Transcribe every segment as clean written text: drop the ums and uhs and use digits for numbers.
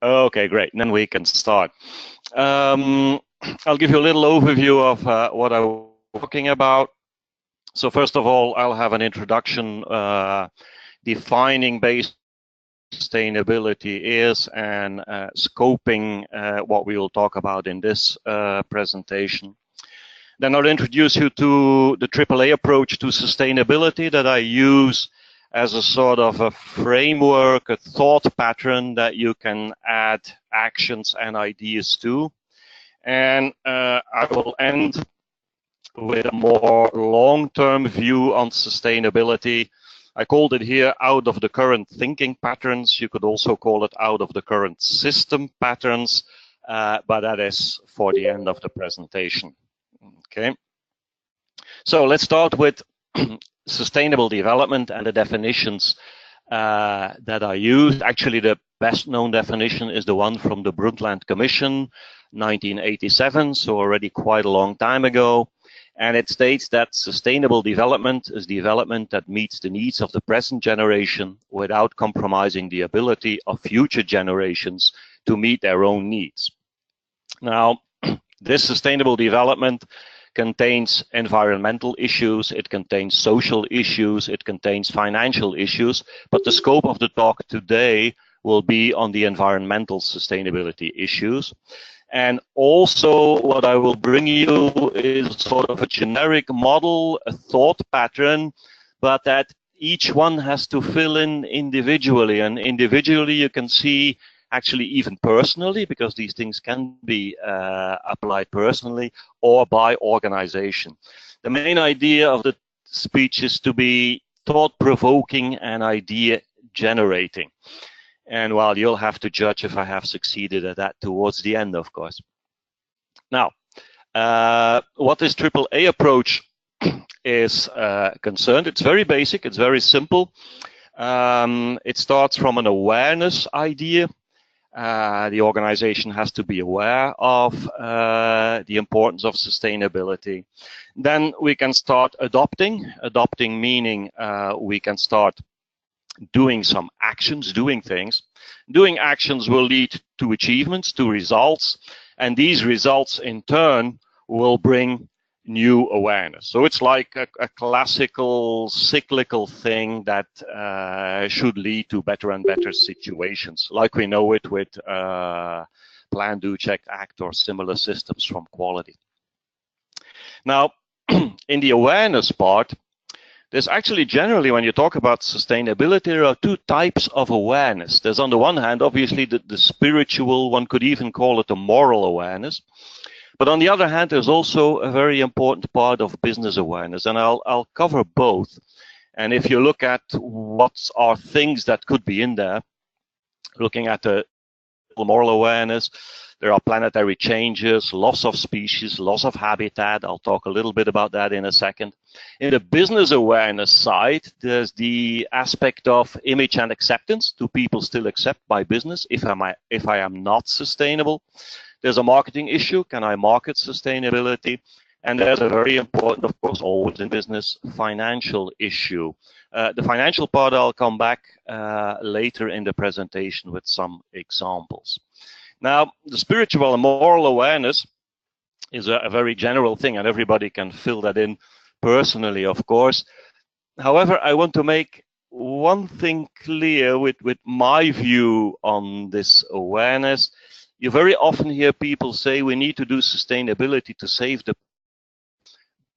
Okay, great. Then we can start. I'll give you a little overview of what I'm talking about. So first of all, I'll have an introduction defining basic sustainability is and scoping what we will talk about in this presentation. Then I'll introduce you to the AAA approach to sustainability that I use as a sort of a framework, a thought pattern that you can add actions and ideas to. And I will end with a more long-term view on sustainability. I called it here out of the current thinking patterns. You could also call it out of the current system patterns, but that is for the end of the presentation. Okay. So let's start with sustainable development and the definitions that are used. Actually, the best known definition is the one from the Bruntland Commission, 1987, so already quite a long time ago. And it states that sustainable development is development that meets the needs of the present generation without compromising the ability of future generations to meet their own needs. Now, this sustainable development contains environmental issues, it contains social issues, it contains financial issues, but the scope of the talk today will be on the environmental sustainability issues. And also what I will bring you is sort of a generic model, a thought pattern, but that each one has to fill in individually. And individually you can see actually even personally, because these things can be applied personally or by organization. The main idea of the speech is to be thought-provoking and idea-generating. And well, you'll have to judge if I have succeeded at that towards the end, of course. Now, what this AAA approach is concerned, it's very basic, it's very simple. It starts from an awareness idea. The organization has to be aware of the importance of sustainability. Then we can start adopting meaning we can start doing some actions, doing things. Doing actions will lead to achievements, to results, and these results in turn will bring new awareness. So it's like a classical cyclical thing that should lead to better and better situations, like we know it with Plan, Do, Check, Act or similar systems from quality. Now, in the awareness part, there's actually generally, when you talk about sustainability, there are two types of awareness. There's on the one hand, obviously, the spiritual, one could even call it a moral awareness. But on the other hand, there's also a very important part of business awareness, and I'll cover both. And if you look at what are things that could be in there, looking at the moral awareness, there are planetary changes, loss of species, loss of habitat. I'll talk a little bit about that in a second. In the business awareness side, there's the aspect of image and acceptance. Do people still accept my business if I am not sustainable? There's a marketing issue. Can I market sustainability? And there's a very important, of course, always in business, financial issue. The financial part, I'll come back later in the presentation with some examples. Now, the spiritual and moral awareness is a very general thing, and everybody can fill that in personally, of course. However, I want to make one thing clear with my view on this awareness. You very often hear people say we need to do sustainability to save the planet.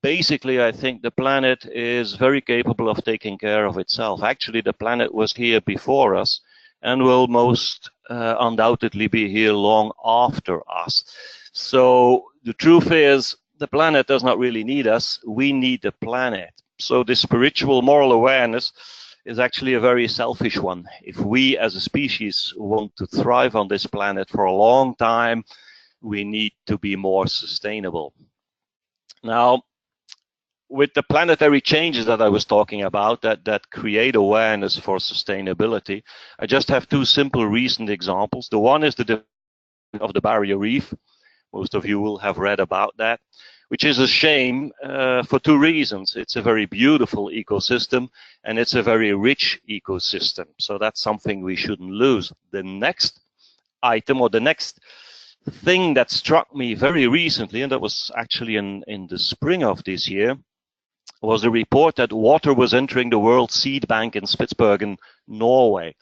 Basically, I think the planet is very capable of taking care of itself. Actually, the planet was here before us and will most undoubtedly be here long after us. So the truth is, the planet does not really need us. We need the planet. So this spiritual moral awareness is actually a very selfish one. If we as a species want to thrive on this planet for a long time, we need to be more sustainable. Now, with the planetary changes that I was talking about that create awareness for sustainability, I just have two simple recent examples. The one is the development of the barrier reef. Most of you will have read about that, which is a shame for two reasons. It's a very beautiful ecosystem and it's a very rich ecosystem. So that's something we shouldn't lose. The next item, or the next thing that struck me very recently, and that was actually in the spring of this year, was a report that water was entering the World Seed Bank in Spitsbergen, Norway.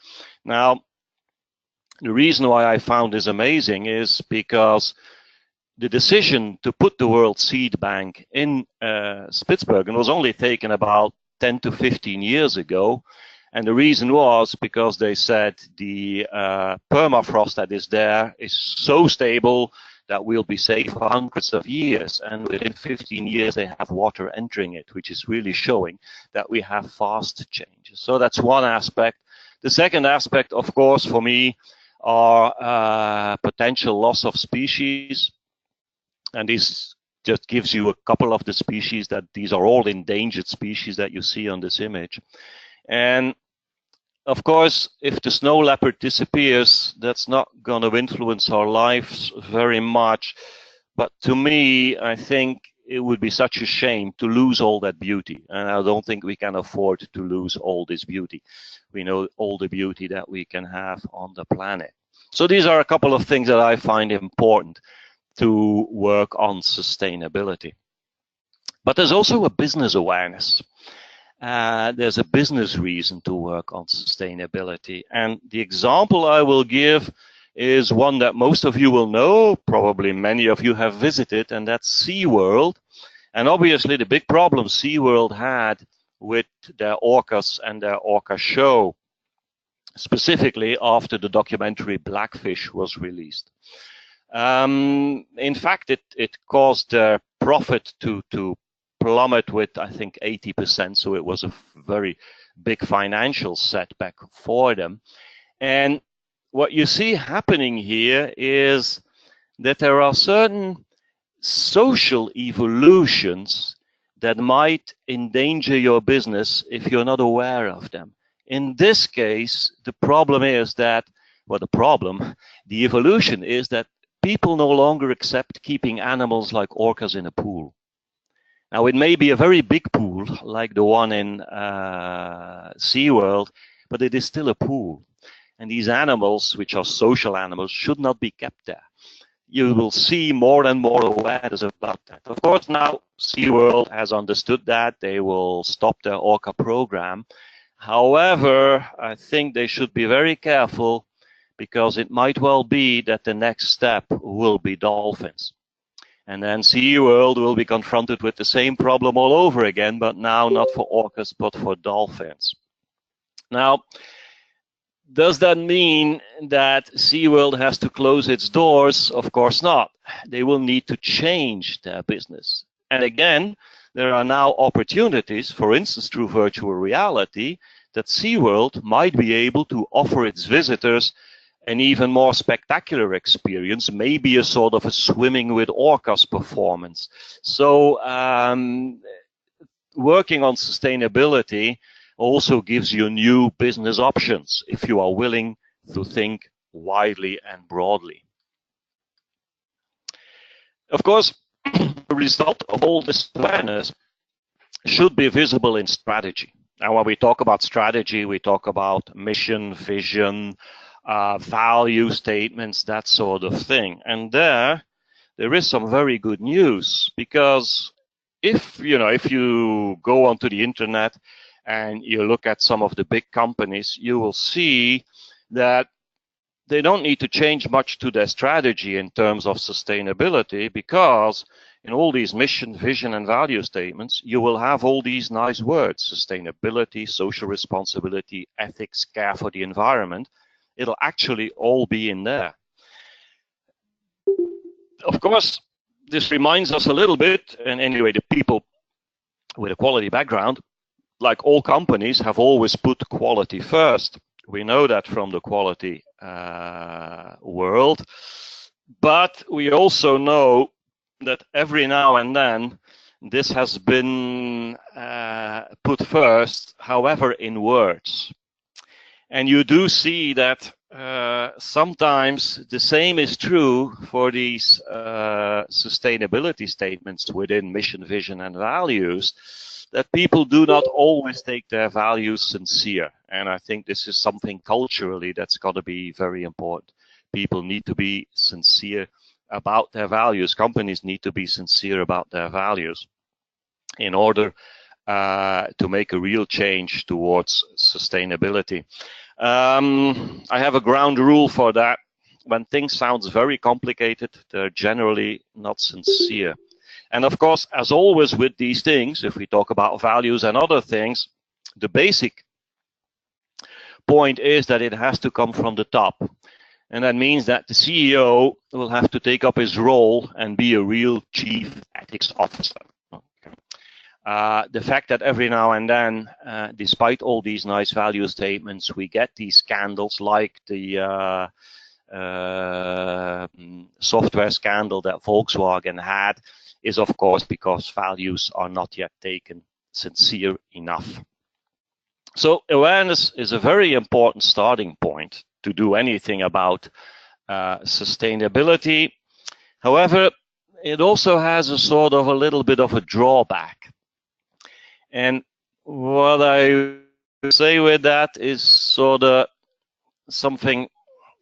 Now, the reason why I found this amazing is because the decision to put the World Seed Bank in Spitsbergen was only taken about 10 to 15 years ago. And the reason was because they said the permafrost that is there is so stable that we'll be safe for hundreds of years. And within 15 years, they have water entering it, which is really showing that we have fast changes. So that's one aspect. The second aspect, of course, for me, are potential loss of species. And this just gives you a couple of the species that these are all endangered species that you see on this image. And of course, if the snow leopard disappears, that's not going to influence our lives very much. But to me, I think it would be such a shame to lose all that beauty. And I don't think we can afford to lose all this beauty. We know all the beauty that we can have on the planet. So these are a couple of things that I find important to work on sustainability. But there's also a business awareness. There's a business reason to work on sustainability. And the example I will give is one that most of you will know, probably many of you have visited, and that's SeaWorld. And obviously the big problem SeaWorld had with their orcas and their orca show, specifically after the documentary Blackfish was released. In fact, it caused their profit to plummet with, I think, 80%. So it was a very big financial setback for them. And what you see happening here is that there are certain social evolutions that might endanger your business if you're not aware of them. In this case, the problem is that, well, the evolution is that people no longer accept keeping animals like orcas in a pool. Now, it may be a very big pool, like the one in SeaWorld, but it is still a pool. And these animals, which are social animals, should not be kept there. You will see more and more awareness about that. Of course, now SeaWorld has understood that. They will stop their orca program. However, I think they should be very careful, because it might well be that the next step will be dolphins. And then SeaWorld will be confronted with the same problem all over again, but now not for orcas, but for dolphins. Now, does that mean that SeaWorld has to close its doors? Of course not. They will need to change their business. And again, there are now opportunities, for instance, through virtual reality, that SeaWorld might be able to offer its visitors an even more spectacular experience, maybe a sort of a swimming with orcas performance. So working on sustainability also gives you new business options if you are willing to think widely and broadly. Of course, the result of all this awareness should be visible in strategy. Now, when we talk about strategy, we talk about mission, vision, value statements, that sort of thing. And there is some very good news, because if you go onto the internet and you look at some of the big companies, you will see that they don't need to change much to their strategy in terms of sustainability, because in all these mission, vision, and value statements, you will have all these nice words: sustainability, social responsibility, ethics, care for the environment. It'll actually all be in there. Of course, this reminds us a little bit, and anyway, the people with a quality background, like all companies, have always put quality first. We know that from the quality world. But we also know that every now and then this has been put first, however, in words. And you do see that sometimes the same is true for these sustainability statements within mission, vision, and values, that people do not always take their values sincere. And I think this is something culturally that's got to be very important. people need to be sincere about their values. Companies need to be sincere about their values in order to make a real change towards sustainability. I have a ground rule for that. When things sound very complicated, they're generally not sincere. And of course, as always with these things, if we talk about values and other things, the basic point is that it has to come from the top. And that means that the CEO will have to take up his role and be a real chief ethics officer. The fact that every now and then, despite all these nice value statements, we get these scandals like the software scandal that Volkswagen had is, of course, because values are not yet taken sincere enough. So awareness is a very important starting point to do anything about sustainability. However, it also has a sort of a little bit of a drawback. And what I say with that is sort of something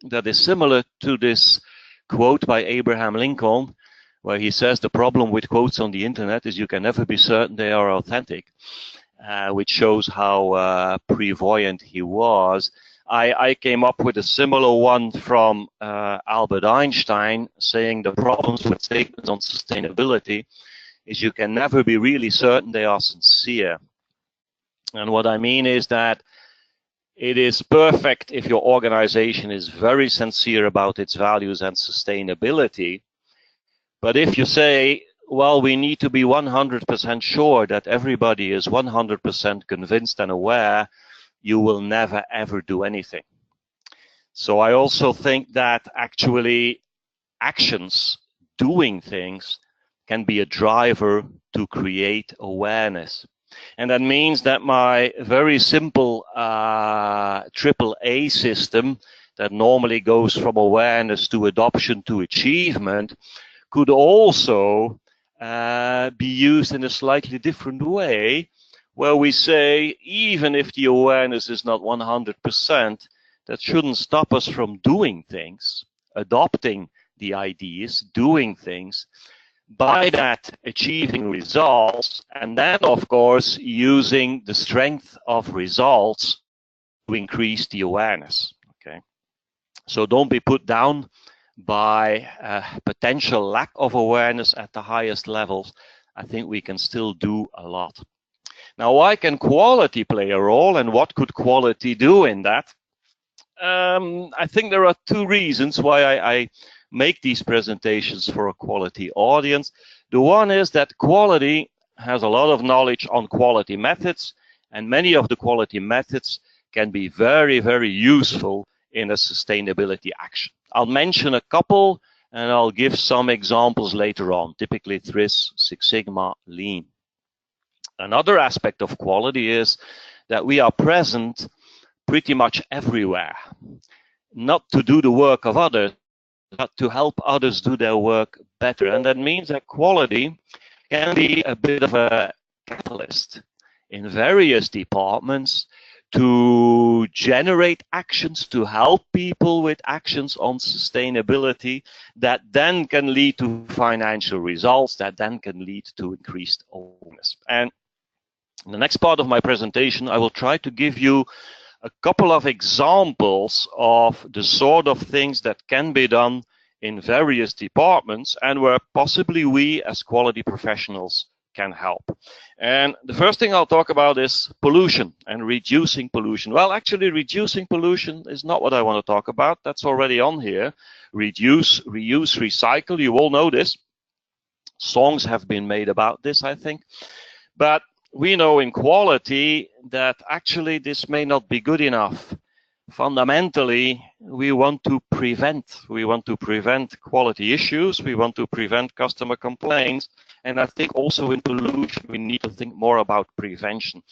that is similar to this quote by Abraham Lincoln, where he says the problem with quotes on the internet is you can never be certain they are authentic, which shows how prevoyant he was. I came up with a similar one from Albert Einstein, saying the problems with statements on sustainability is you can never be really certain they are sincere. And what I mean is that it is perfect if your organization is very sincere about its values and sustainability. But if you say, well, we need to be 100% sure that everybody is 100% convinced and aware, you will never ever do anything. So I also think that actually actions, doing things, can be a driver to create awareness. And that means that my very simple AAA system that normally goes from awareness to adoption to achievement could also be used in a slightly different way, where we say, even if the awareness is not 100%, that shouldn't stop us from doing things, adopting the ideas, doing things, by that achieving results, and then of course using the strength of results to increase the awareness. Okay, so don't be put down by potential lack of awareness at the highest levels. I think we can still do a lot. Now, why can quality play a role, and what could quality do in that? I think there are two reasons why I make these presentations for a quality audience. The one is that quality has a lot of knowledge on quality methods, and many of the quality methods can be very, very useful in a sustainability action. I'll mention a couple, and I'll give some examples later on, typically TRIZ, Six Sigma, Lean. Another aspect of quality is that we are present pretty much everywhere, not to do the work of others, but to help others do their work better. And that means that quality can be a bit of a catalyst in various departments to generate actions, to help people with actions on sustainability that then can lead to financial results, that then can lead to increased awareness. And in the next part of my presentation, I will try to give you a couple of examples of the sort of things that can be done in various departments and where possibly we as quality professionals can help. And the first thing I'll talk about is pollution and reducing pollution. Well, actually, reducing pollution is not what I want to talk about. That's already on here. Reduce, reuse, recycle. You all know this. Songs have been made about this, I think. But we know in quality that actually this may not be good enough. Fundamentally, we want to prevent. We want to prevent quality issues. We want to prevent customer complaints. And I think also in pollution, we need to think more about prevention.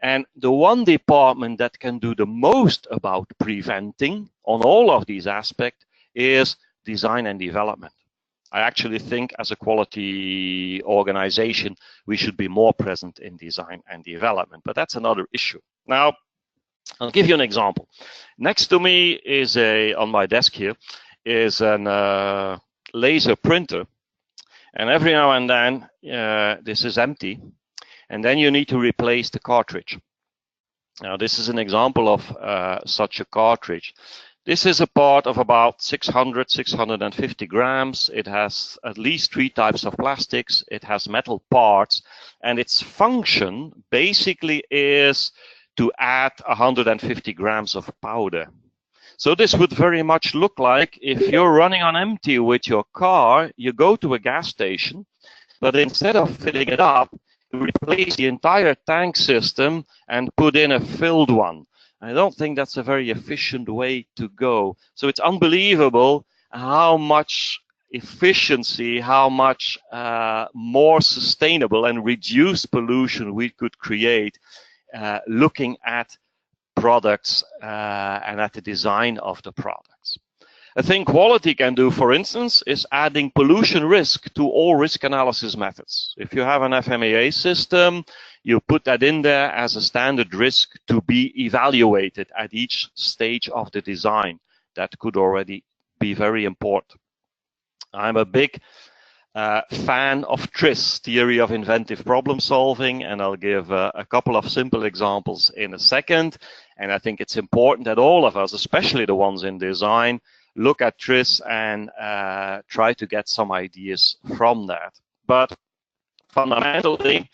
And the one department that can do the most about preventing on all of these aspects is design and development. I actually think as a quality organization, we should be more present in design and development, but that's another issue. Now, I'll give you an example. Next to me is on my desk here, is a laser printer, and every now and then this is empty, and then you need to replace the cartridge. Now this is an example of such a cartridge. This is a part of about 650 grams. It has at least 3 types of plastics. It has metal parts, and its function basically is to add 150 grams of powder. So this would very much look like if you're running on empty with your car, you go to a gas station, but instead of filling it up, you replace the entire tank system and put in a filled one. I don't think that's a very efficient way to go. So it's unbelievable how much efficiency, how much more sustainable and reduced pollution we could create looking at products and at the design of the products. A thing quality can do, for instance, is adding pollution risk to all risk analysis methods. If you have an FMEA system, you put that in there as a standard risk to be evaluated at each stage of the design. That could already be very important. I'm a big fan of TRIZ, theory of inventive problem solving, and I'll give a couple of simple examples in a second. And I think it's important that all of us, especially the ones in design, look at TRIZ and try to get some ideas from that. But fundamentally,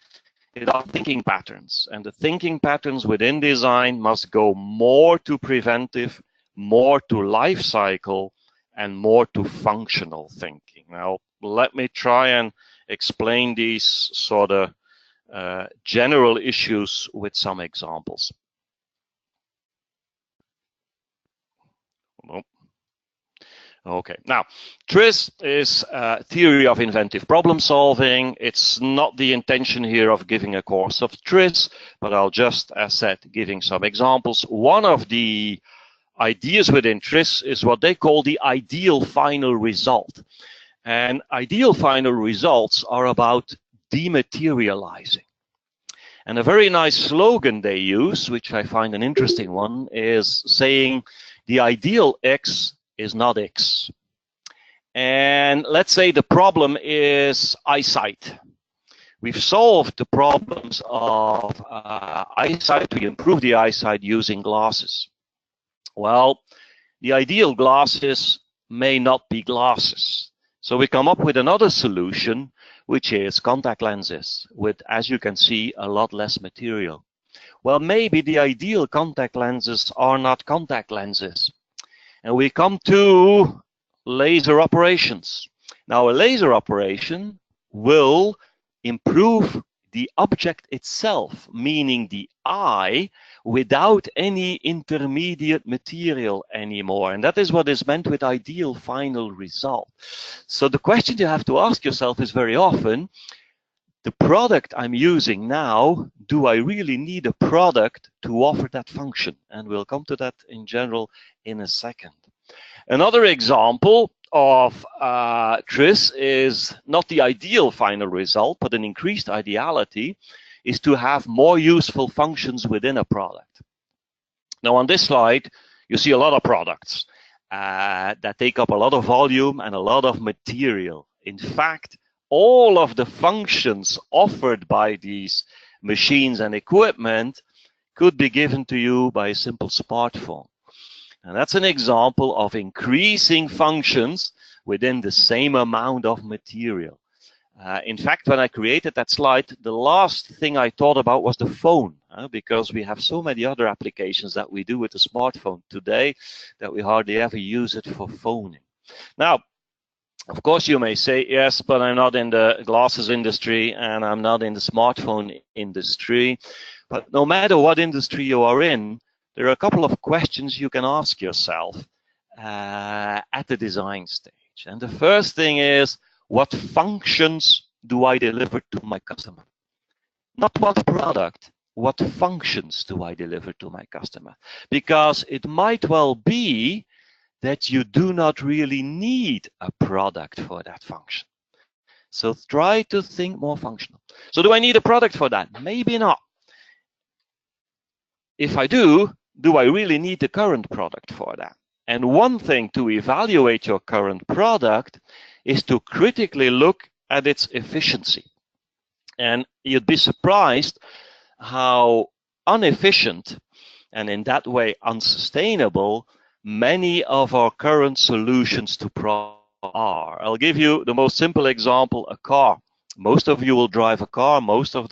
it are thinking patterns, and the thinking patterns within design must go more to preventive, more to life cycle, and more to functional thinking. Now, let me try and explain these sort of general issues with some examples. Okay, now TRIZ is a theory of inventive problem solving. It's not the intention here of giving a course of TRIZ, but I'll just, as said, giving some examples. One of the ideas within TRIZ is what they call the ideal final result. And ideal final results are about dematerializing. And a very nice slogan they use, which I find an interesting one, is saying the ideal X is not X. And let's say the problem is eyesight. We've solved the problems of eyesight to improve the eyesight using glasses. Well, the ideal glasses may not be glasses. So we come up with another solution, which is contact lenses with, as you can see, a lot less material. Well, maybe the ideal contact lenses are not contact lenses. And we come to laser operations. Now, a laser operation will improve the object itself, meaning the eye, without any intermediate material anymore. And that is what is meant with ideal final result. So the question you have to ask yourself is very often, the product I'm using now, do I really need a product to offer that function? And we'll come to that in general in a second. Another example of TRIZ is not the ideal final result, but an increased ideality is to have more useful functions within a product. Now on this slide, you see a lot of products that take up a lot of volume and a lot of material. In fact, all of the functions offered by these machines and equipment could be given to you by a simple smartphone. And that's an example of increasing functions within the same amount of material. In fact, when I created that slide, the last thing I thought about was the phone, because we have so many other applications that we do with the smartphone today that we hardly ever use it for phoning. Now, of course, you may say, yes, but I'm not in the glasses industry and I'm not in the smartphone industry. But no matter what industry you are in, there are a couple of questions you can ask yourself at the design stage. And the first thing is, what functions do I deliver to my customer? Not what product, what functions do I deliver to my customer? Because it might well be that you do not really need a product for that function. So try to think more functional. So do I need a product for that? Maybe not. If I do I really need the current product for that? And one thing to evaluate your current product is to critically look at its efficiency. And you'd be surprised how inefficient and in that way unsustainable many of our current solutions to problems are. I'll give you the most simple example, a car. Most of you will drive a car. Most of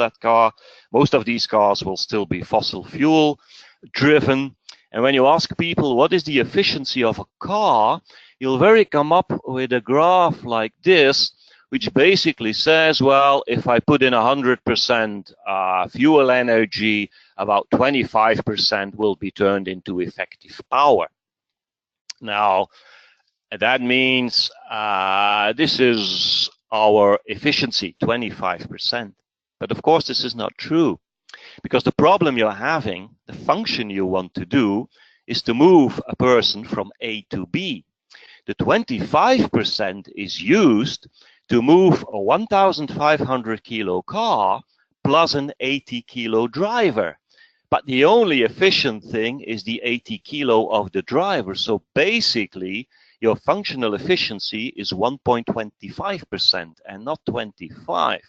these cars will still be fossil fuel driven. And when you ask people what is the efficiency of a car, you'll very come up with a graph like this, which basically says, well, if I put in 100% fuel energy, about 25% will be turned into effective power. Now, that means this is our efficiency, 25%. But of course, this is not true, because the problem you're having, the function you want to do, is to move a person from A to B. The 25% is used to move a 1,500 kilo car plus an 80 kilo driver. But the only efficient thing is the 80 kilo of the driver. So basically, your functional efficiency is 1.25% and not 25.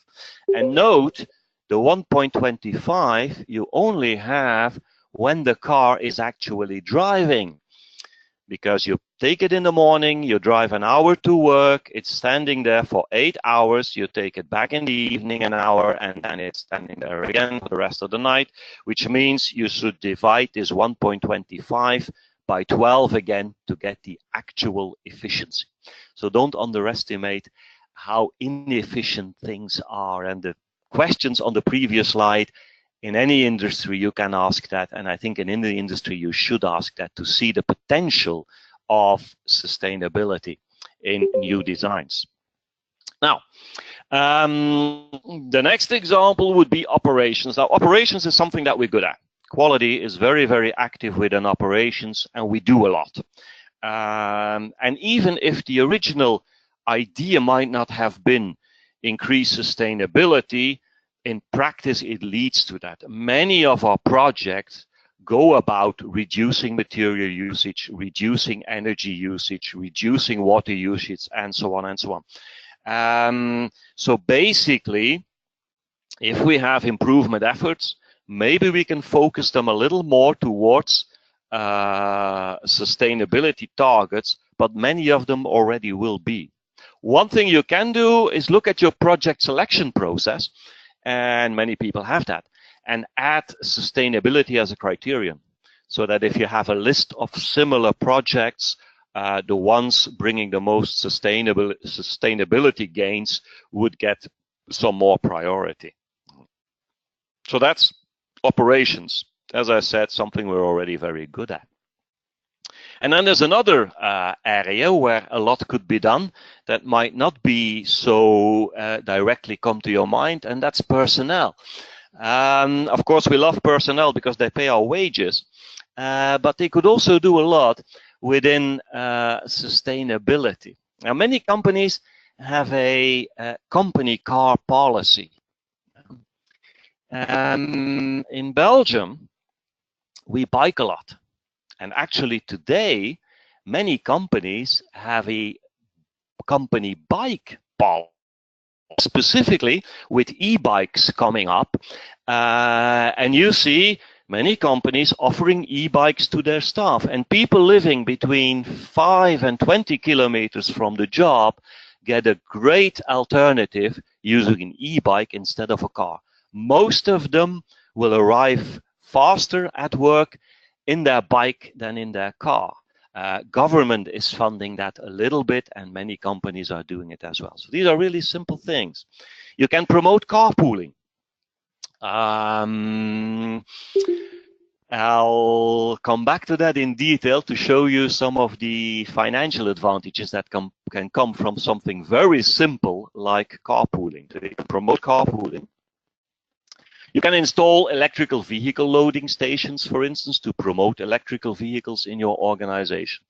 And note, the 1.25 you only have when the car is actually driving. Because you take it in the morning, you drive an hour to work, it's standing there for 8 hours, you take it back in the evening an hour, and then it's standing there again for the rest of the night, which means you should divide this 1.25 by 12 again to get the actual efficiency. So don't underestimate how inefficient things are. And the questions on the previous slide, in any industry you can ask that, and I think in the industry you should ask that to see the potential of sustainability in new designs. Now, the next example would be operations. Now, operations is something that we're good at. Quality is very, very active within operations, and we do a lot. And even if the original idea might not have been increased sustainability, in practice it leads to that. Many of our projects go about reducing material usage, reducing energy usage, reducing water usage, and so on and so on. So basically, if we have improvement efforts, maybe we can focus them a little more towards sustainability targets, but many of them already will be. One thing you can do is look at your project selection process, and many people have that, and add sustainability as a criterion, so that if you have a list of similar projects, the ones bringing the most sustainability gains would get some more priority. So that's operations. As I said, something we're already very good at. And then there's another area where a lot could be done that might not be so directly come to your mind, and that's personnel. Of course, we love personnel because they pay our wages, but they could also do a lot within sustainability. Now, many companies have a company car policy. In Belgium, we bike a lot. And actually today, many companies have a company bike policy, specifically with e-bikes coming up. And you see many companies offering e-bikes to their staff. And people living between 5 and 20 kilometers from the job get a great alternative using an e-bike instead of a car. Most of them will arrive faster at work in their bike than in their car. Government is funding that a little bit, and many companies are doing it as well. So these are really simple things. You can promote carpooling. I'll come back to that in detail to show you some of the financial advantages that can come from something very simple like carpooling. So you can promote carpooling. You can install electrical vehicle loading stations, for instance, to promote electrical vehicles in your organization.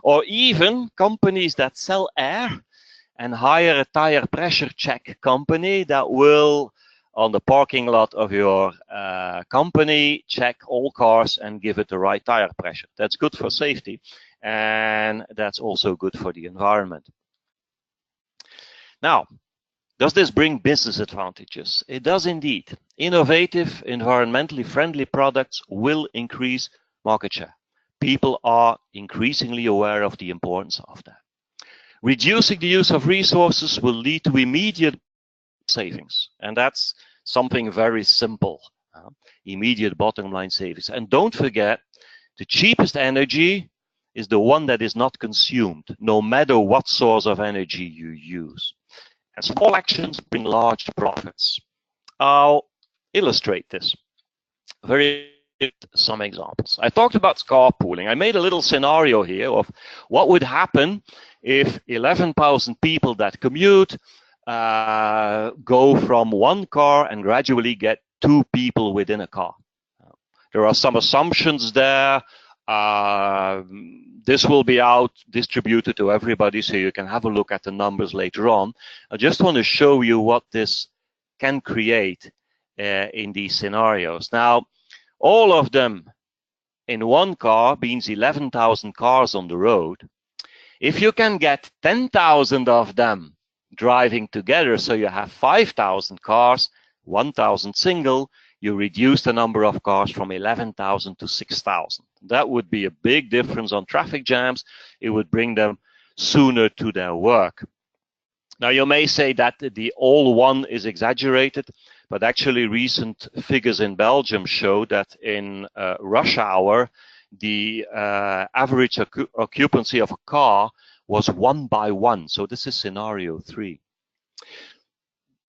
Or even companies that sell air and hire a tire pressure check company that will, on the parking lot of your company, check all cars and give it the right tire pressure. That's good for safety, and that's also good for the environment. Now, does this bring business advantages? It does indeed. Innovative, environmentally friendly products will increase market share. People are increasingly aware of the importance of that. Reducing the use of resources will lead to immediate savings, and that's something very simple. Immediate bottom line savings. And don't forget, the cheapest energy is the one that is not consumed, no matter what source of energy you use. And small actions bring large profits. I'll illustrate this. Some examples. I talked about carpooling. I made a little scenario here of what would happen if 11,000 people that commute go from one car and gradually get 2 people within a car. There are some assumptions there. This will be out distributed to everybody, so you can have a look at the numbers later on. I just want to show you what this can create in these scenarios. Now, all of them in one car means 11,000 cars on the road. If you can get 10,000 of them driving together, so you have 5,000 cars, 1,000 single, you reduce the number of cars from 11,000 to 6,000. That would be a big difference on traffic jams. It would bring them sooner to their work. Now, you may say that the all one is exaggerated, but actually recent figures in Belgium show that in rush hour, the average occupancy of a car was 1 by 1. So this is scenario 3.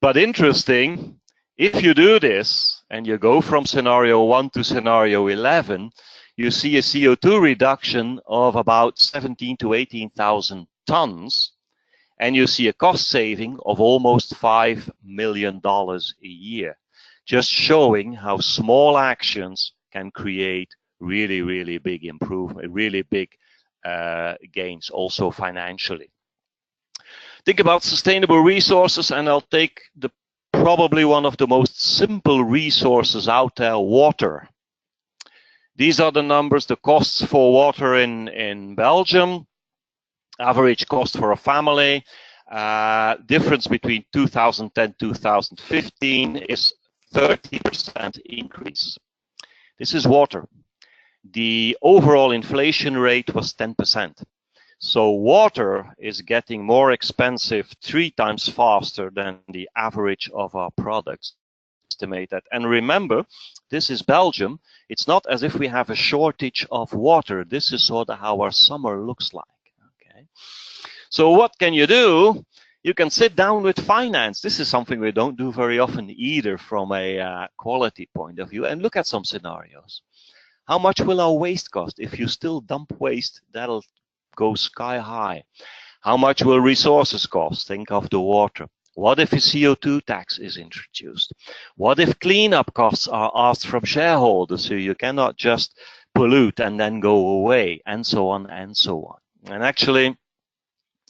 But interesting, if you do this and you go from scenario 1 to scenario 11, you see a CO2 reduction of about 17 to 18,000 tons, and you see a cost saving of almost $5 million a year, just showing how small actions can create really, really big improvement, really big gains, also financially. Think about sustainable resources, and I'll take probably one of the most simple resources out there, water. These are the numbers, the costs for water in Belgium. Average cost for a family, difference between 2010 2015 is 30% increase. This is water. The overall inflation rate was 10%. So water is getting more expensive 3 times faster than the average of our products. Estimate that. And remember, this is Belgium. It's not as if we have a shortage of water. This is sort of how our summer looks like. Okay. So what can you do? You can sit down with finance. This is something we don't do very often either from a quality point of view, and look at some scenarios. How much will our waste cost? If you still dump waste, that'll go sky high. How much will resources cost? Think of the water. What if a CO2 tax is introduced? What if cleanup costs are asked from shareholders, so you cannot just pollute and then go away, and so on and so on. And actually,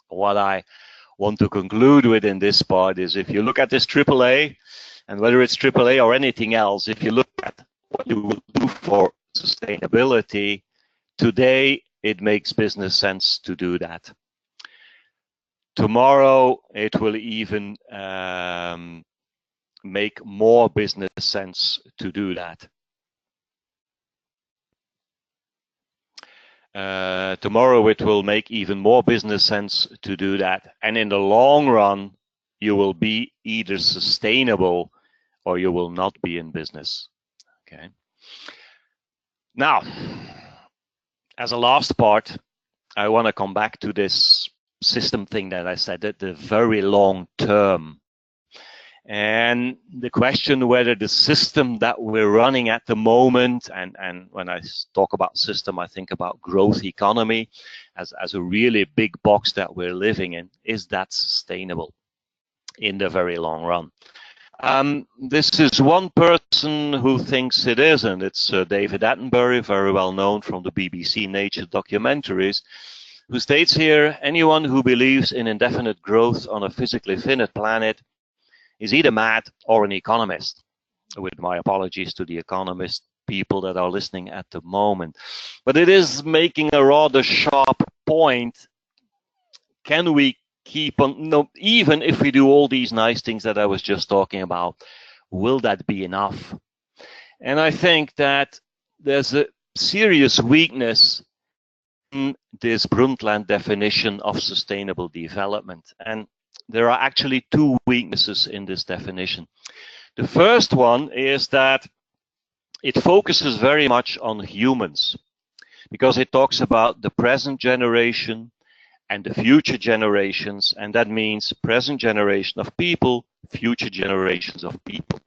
what I want to conclude with in this part is, if you look at this AAA, and whether it's AAA or anything else, if you look at what you will do for sustainability, today it makes business sense to do that. Tomorrow it will even make more business sense to do that. Tomorrow it will make even more business sense to do that. And in the long run, you will be either sustainable or you will not be in business. Okay. Now, as a last part, I want to come back to this system thing that I said, at the very long term. And the question whether the system that we're running at the moment, and when I talk about system, I think about growth economy as a really big box that we're living in, is that sustainable in the very long run? This is one person who thinks it isn't. It's David Attenborough, very well known from the BBC Nature documentaries, who states here, anyone who believes in indefinite growth on a physically finite planet is either mad or an economist. With my apologies to the economist people that are listening at the moment. But it is making a rather sharp point. Can we keep on, no, even if we do all these nice things that I was just talking about, will that be enough? And I think that there's a serious weakness in this Bruntland definition of sustainable development. And there are actually two weaknesses in this definition. The first one is that it focuses very much on humans, because it talks about the present generation and the future generations, and that means present generation of people, future generations of people.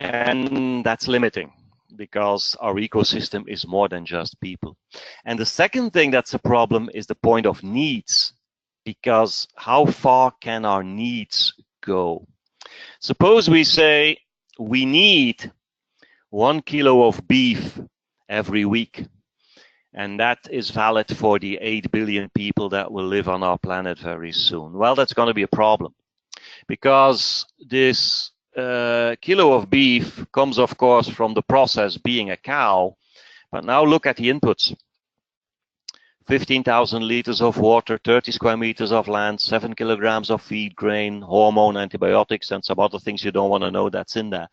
And that's limiting, because our ecosystem is more than just people. And the second thing that's a problem is the point of needs, because how far can our needs go? Suppose we say we need 1 kilo of beef every week, and that is valid for the 8 billion people that will live on our planet very soon. Well, that's going to be a problem, because this kilo of beef comes, of course, from the process being a cow. But now look at the inputs. 15,000 liters of water, 30 square meters of land, 7 kilograms of feed grain, hormone, antibiotics, and some other things you don't want to know that's in there.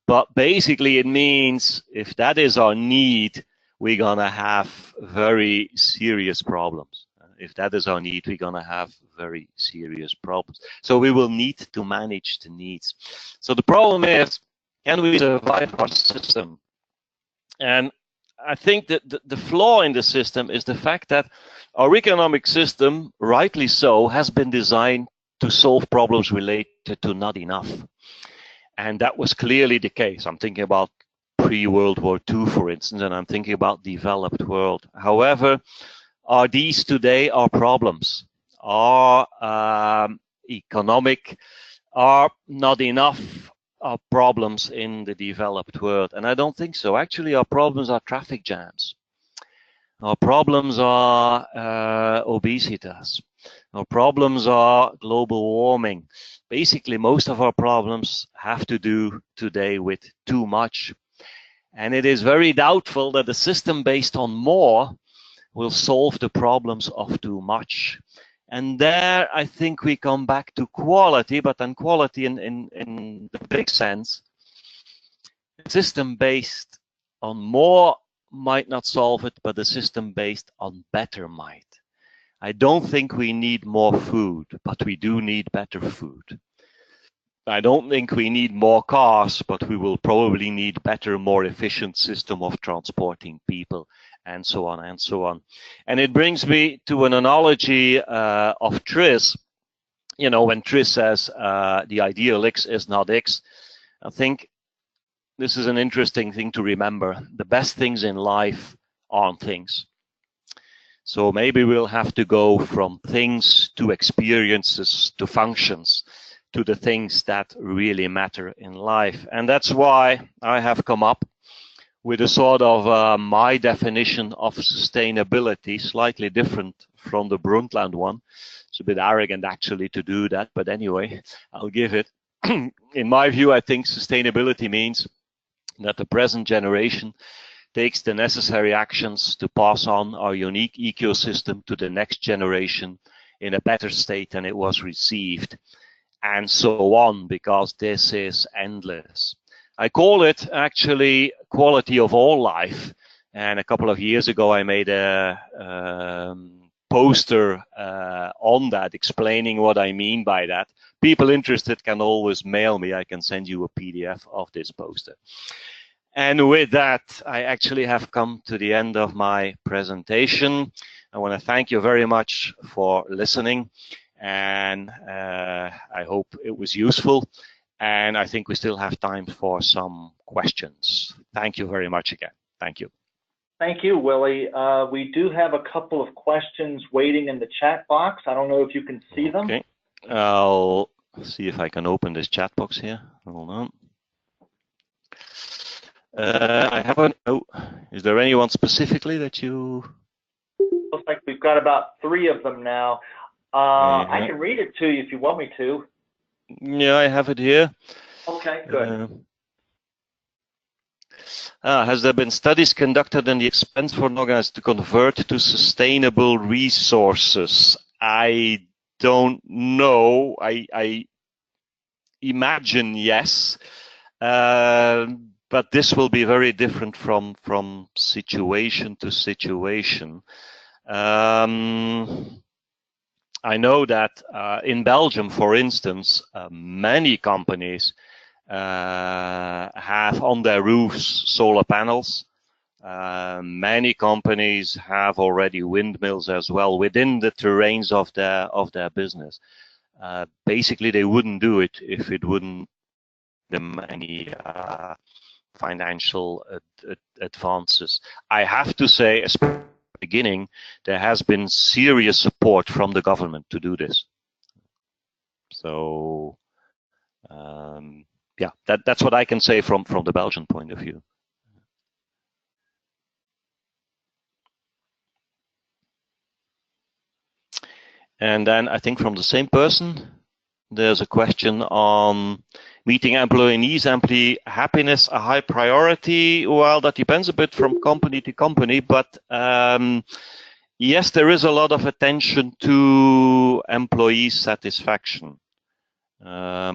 But basically it means if that is our need, we're going to have very serious problems. If that is our need, we're going to have very serious problems. So we will need to manage the needs. So the problem is, can we survive our system? And I think that the flaw in the system is the fact that our economic system, rightly so, has been designed to solve problems related to not enough. And that was clearly the case. I'm thinking about pre-World War II, for instance, and I'm thinking about developed world. However, are these today our problems? Are economic, are not enough our problems in the developed world? And I don't think so. Actually, our problems are traffic jams. Our problems are obesitas. Our problems are global warming. Basically, most of our problems have to do today with too much. And it is very doubtful that a system based on more will solve the problems of too much. And there, I think we come back to quality, but then quality in the big sense. A system based on more might not solve it, but a system based on better might. I don't think we need more food, but we do need better food. I don't think we need more cars, but we will probably need better, more efficient system of transporting people, and so on and so on. And it brings me to an analogy of TRIZ. You know, when TRIZ says the ideal X is not X, I think this is an interesting thing to remember. The best things in life aren't things. So maybe we'll have to go from things to experiences to functions, to the things that really matter in life. And that's why I have come up with a sort of my definition of sustainability, slightly different from the Bruntland one. It's a bit arrogant actually to do that, but anyway, I'll give it. In my view, I think sustainability means that the present generation takes the necessary actions to pass on our unique ecosystem to the next generation in a better state than it was received, and so on, because this is endless. I call it actually quality of all life. And a couple of years ago, I made a poster on that, explaining what I mean by that. People interested can always mail me. I can send you a PDF of this poster. And with that, I actually have come to the end of my presentation. I want to thank you very much for listening, and I hope it was useful. And I think we still have time for some questions. Thank you very much again. Thank you. Thank you, Willy. We do have a couple of questions waiting in the chat box. I don't know if you can see them. Okay. I'll see if I can open this chat box here. Hold on. I haven't. Oh, is there anyone specifically that you? Looks like we've got about 3 of them now. I can read it to you if you want me to. Yeah, I have it here. Okay, good. Has there been studies conducted on the expense for an organization to convert to sustainable resources? I don't know. I imagine yes, but this will be very different from situation to situation. I know that in Belgium, for instance, many companies have on their roofs solar panels. Many companies have already windmills as well within the terrains of their business. Basically, they wouldn't do it if it wouldn't give them any financial advances. I have to say, especially at the beginning, there has been serious support from the government to do this. So, yeah, that's what I can say from the Belgian point of view. And then I think from the same person, there's a question on meeting employee happiness a high priority. Well, that depends a bit from company to company, but yes, there is a lot of attention to employee satisfaction. I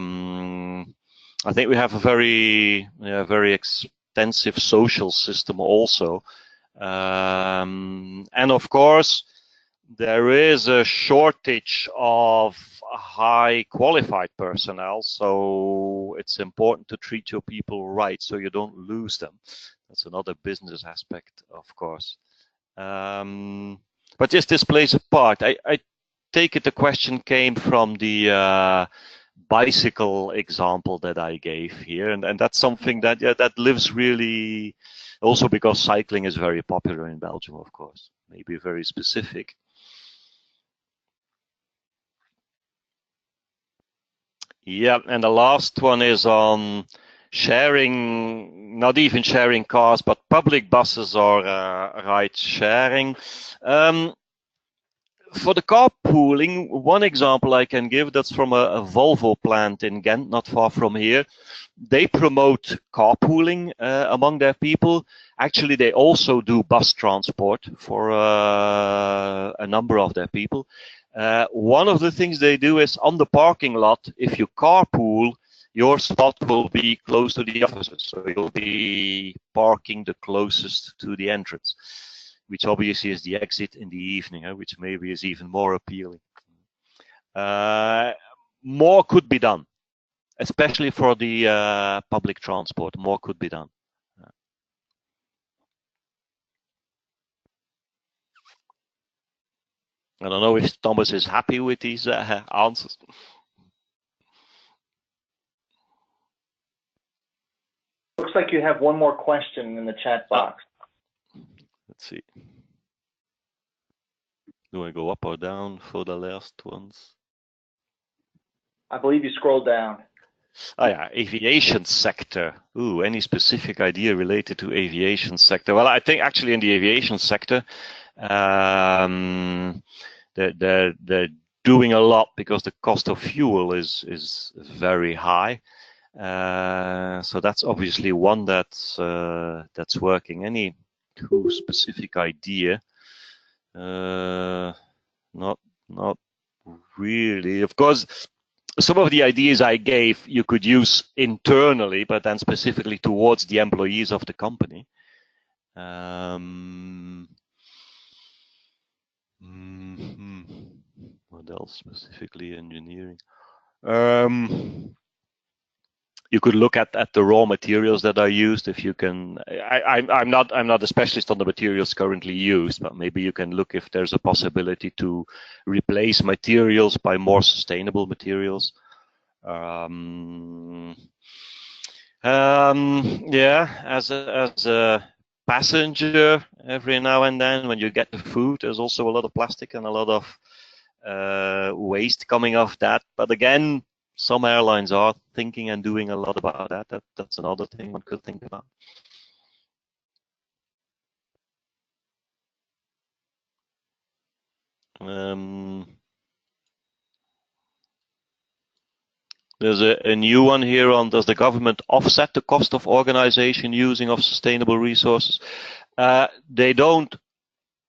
think we have a very extensive social system also, and of course, there is a shortage of high qualified personnel, so it's important to treat your people right so you don't lose them. That's another business aspect, of course. But yes, this plays a part. I take it the question came from the bicycle example that I gave here, and that's something that that lives really, also because cycling is very popular in Belgium, of course, maybe very specific. Yeah, and the last one is on sharing, not even sharing cars, but public buses or ride sharing. For the carpooling, one example I can give, that's from a Volvo plant in Ghent, not far from here. They promote carpooling among their people. Actually, they also do bus transport for a number of their people. One of the things they do is on the parking lot, if you carpool, your spot will be close to the offices. So you'll be parking the closest to the entrance, which obviously is the exit in the evening, which maybe is even more appealing. More could be done, especially for the public transport. More could be done. I don't know if Thomas is happy with these answers. Looks like you have one more question in the chat box. Let's see. Do I go up or down for the last ones? I believe you scrolled down. Oh yeah, aviation sector. Ooh, any specific idea related to aviation sector? Well, I think actually in the aviation sector, they're doing a lot because the cost of fuel is very high. So that's obviously one that's working. Any too specific idea? Not really. Of course, some of the ideas I gave you could use internally, but then specifically towards the employees of the company. What else specifically? Engineering. You could look at the raw materials that are used. If you can, I'm not a specialist on the materials currently used, but maybe you can look if there's a possibility to replace materials by more sustainable materials. Yeah, as a passenger, every now and then when you get the food, there's also a lot of plastic and a lot of waste coming off that. But again, some airlines are thinking and doing a lot about that. That's another thing one could think about. There's a new one here on, does the government offset the cost of organization using of sustainable resources? They don't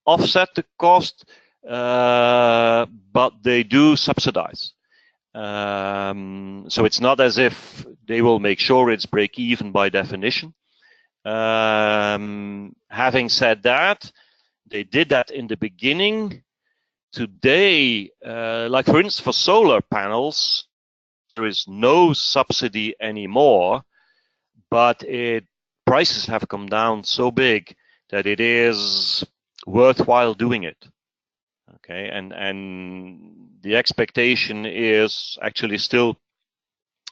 offset the cost, but they do subsidize. So it's not as if they will make sure it's break even by definition. Having said that, they did that in the beginning. Today, like for instance, for solar panels, there is no subsidy anymore, but prices have come down so big that it is worthwhile doing it. Okay, and the expectation is actually still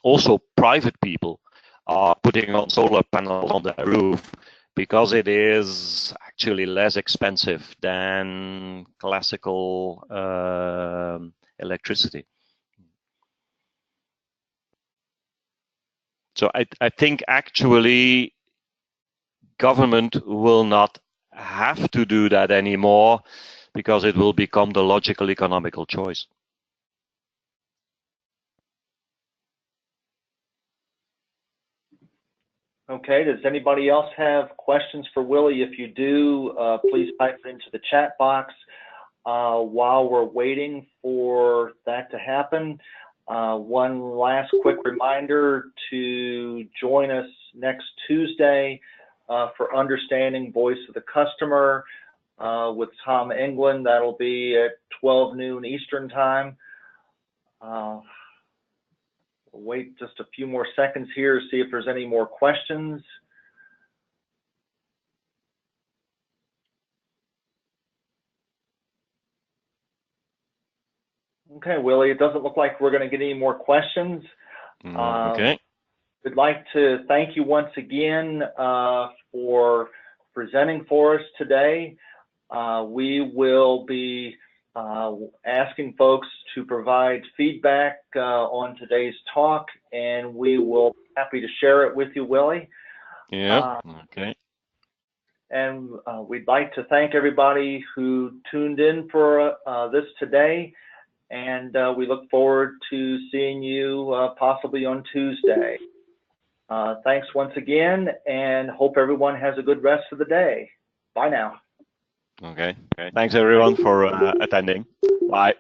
also private people are putting on solar panels on their roof because it is actually less expensive than classical electricity. So I think actually government will not have to do that anymore because it will become the logical economical choice. Okay, does anybody else have questions for Willy? If you do, please type it into the chat box. While we're waiting for that to happen, one last quick reminder to join us next Tuesday for Understanding Voice of the Customer with Tom England. That'll be at 12 noon Eastern Time. We'll wait just a few more seconds here to see if there's any more questions. Okay, Willy, it doesn't look like we're going to get any more questions. Okay. We'd like to thank you once again for presenting for us today. We will be asking folks to provide feedback on today's talk, and we will be happy to share it with you, Willy. Yeah, okay. And we'd like to thank everybody who tuned in for this today, and we look forward to seeing you possibly on Tuesday. Thanks once again, and hope everyone has a good rest of the day. Bye now. Okay. Thanks everyone for attending. Bye.